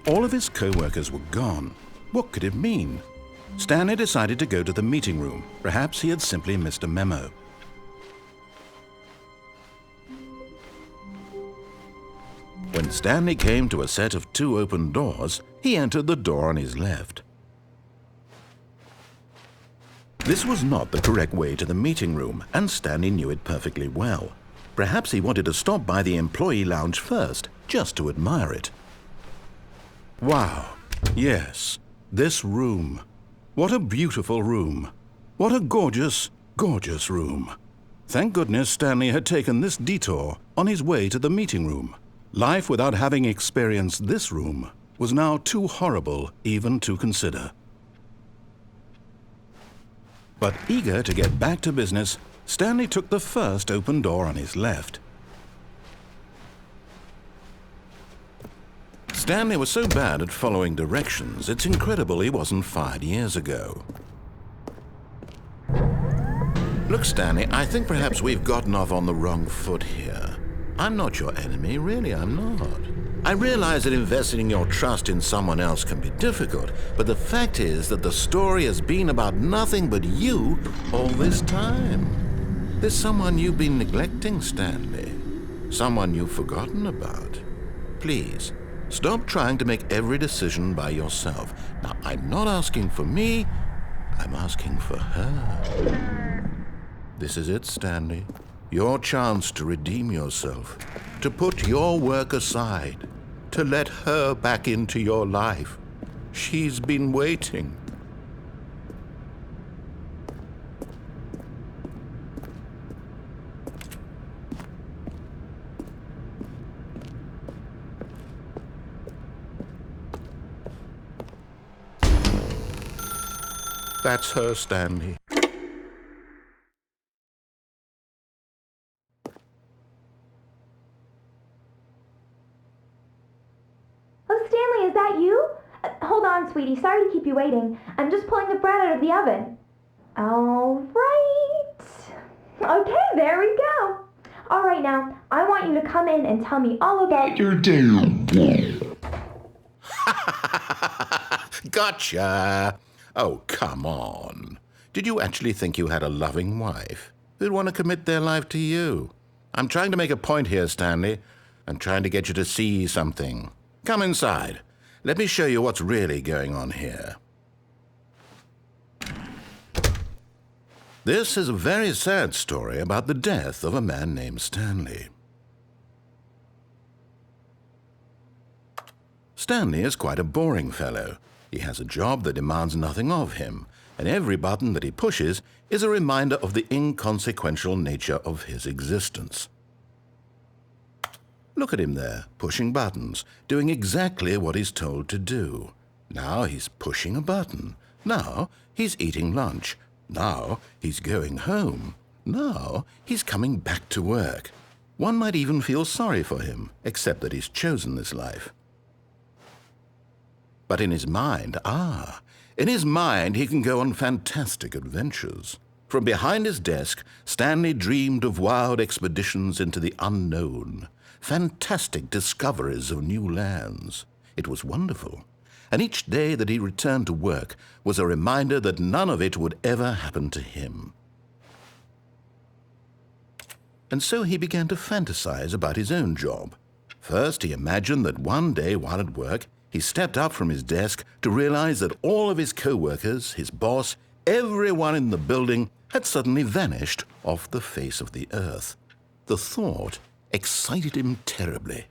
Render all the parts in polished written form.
All of his co-workers were gone. What could it mean? Stanley decided to go to the meeting room. Perhaps he had simply missed a memo. When Stanley came to a set of 2 open doors, he entered the door on his left. This was not the correct way to the meeting room, and Stanley knew it perfectly well. Perhaps he wanted to stop by the employee lounge first, just to admire it. Wow, yes, this room. What a beautiful room. What a gorgeous, gorgeous room. Thank goodness Stanley had taken this detour on his way to the meeting room. Life without having experienced this room was now too horrible even to consider. But eager to get back to business, Stanley took the first open door on his left. Stanley was so bad at following directions, it's incredible he wasn't fired years ago. Look, Stanley, I think perhaps we've gotten off on the wrong foot here. I'm not your enemy, really, I'm not. I realize that investing your trust in someone else can be difficult, but the fact is that the story has been about nothing but you all this time. There's someone you've been neglecting, Stanley. Someone you've forgotten about. Please, stop trying to make every decision by yourself. Now, I'm not asking for me, I'm asking for her. This is it, Stanley. Your chance to redeem yourself, to put your work aside, to let her back into your life. She's been waiting. That's her, Stanley. Stanley, is that you? Hold on, sweetie. Sorry to keep you waiting. I'm just pulling the bread out of the oven. All right. Okay, there we go. All right, now, I want you to come in and tell me all about your day. Gotcha. Oh, come on. Did you actually think you had a loving wife who'd want to commit their life to you? I'm trying to make a point here, Stanley. I'm trying to get you to see something. Come inside. Let me show you what's really going on here. This is a very sad story about the death of a man named Stanley. Stanley is quite a boring fellow. He has a job that demands nothing of him, and every button that he pushes is a reminder of the inconsequential nature of his existence. Look at him there, pushing buttons, doing exactly what he's told to do. Now he's pushing a button. Now he's eating lunch. Now he's going home. Now he's coming back to work. One might even feel sorry for him, except that he's chosen this life. But in his mind, in his mind he can go on fantastic adventures. From behind his desk, Stanley dreamed of wild expeditions into the unknown. Fantastic discoveries of new lands. It was wonderful, and each day that he returned to work was a reminder that none of it would ever happen to him. And so he began to fantasize about his own job. First, he imagined that one day while at work, he stepped up from his desk to realize that all of his co-workers, his boss, everyone in the building had suddenly vanished off the face of the earth. The thought excited him terribly.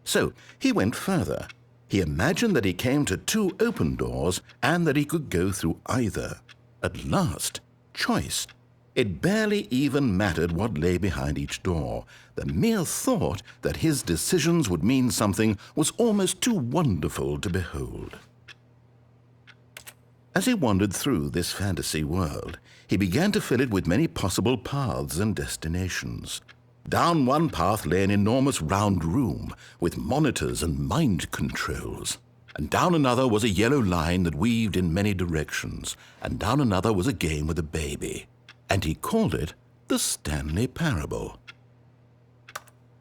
So he went further. He imagined that he came to 2 open doors and that he could go through either. At last, choice. It barely even mattered what lay behind each door. The mere thought that his decisions would mean something was almost too wonderful to behold. As he wandered through this fantasy world, he began to fill it with many possible paths and destinations. Down one path lay an enormous round room with monitors and mind controls. And down another was a yellow line that weaved in many directions. And down another was a game with a baby. and he called it the Stanley Parable.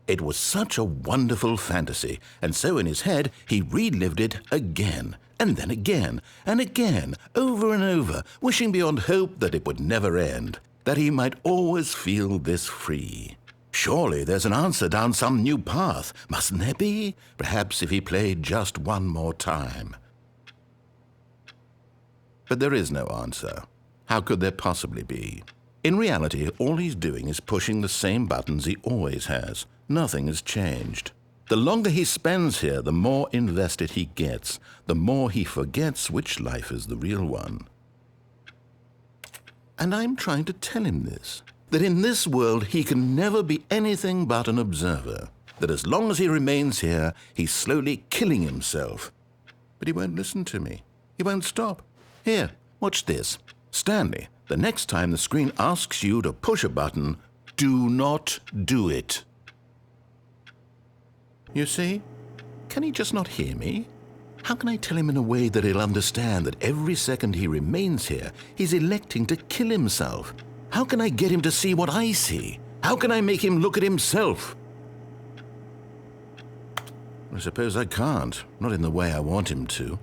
It was such a wonderful fantasy, and so in his head he relived it again, and then again, and again, over and over, wishing beyond hope that it would never end, that he might always feel this free. Surely there's an answer down some new path, mustn't there be? Perhaps if he played just one more time. But there is no answer. How could there possibly be? In reality, all he's doing is pushing the same buttons he always has. Nothing has changed. The longer he spends here, the more invested he gets, the more he forgets which life is the real one. And I'm trying to tell him this, that in this world he can never be anything but an observer, that as long as he remains here, he's slowly killing himself. But he won't listen to me. He won't stop. Here, watch this. Stanley, the next time the screen asks you to push a button, do not do it. You see? Can he just not hear me? How can I tell him in a way that he'll understand that every second he remains here, he's electing to kill himself? How can I get him to see what I see? How can I make him look at himself? I suppose I can't, not in the way I want him to.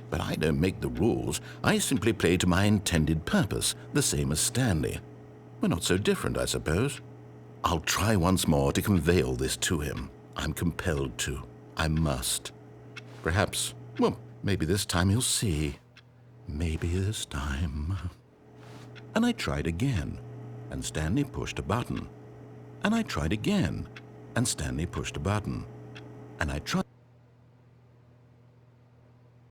But I don't make the rules. I simply play to my intended purpose, the same as Stanley. We're not so different, I suppose. I'll try once more to convey all this to him. I'm compelled to. I must. Perhaps, well, maybe this time he'll see. Maybe this time. And I tried again, and Stanley pushed a button. And I tried again, and Stanley pushed a button. And I tried...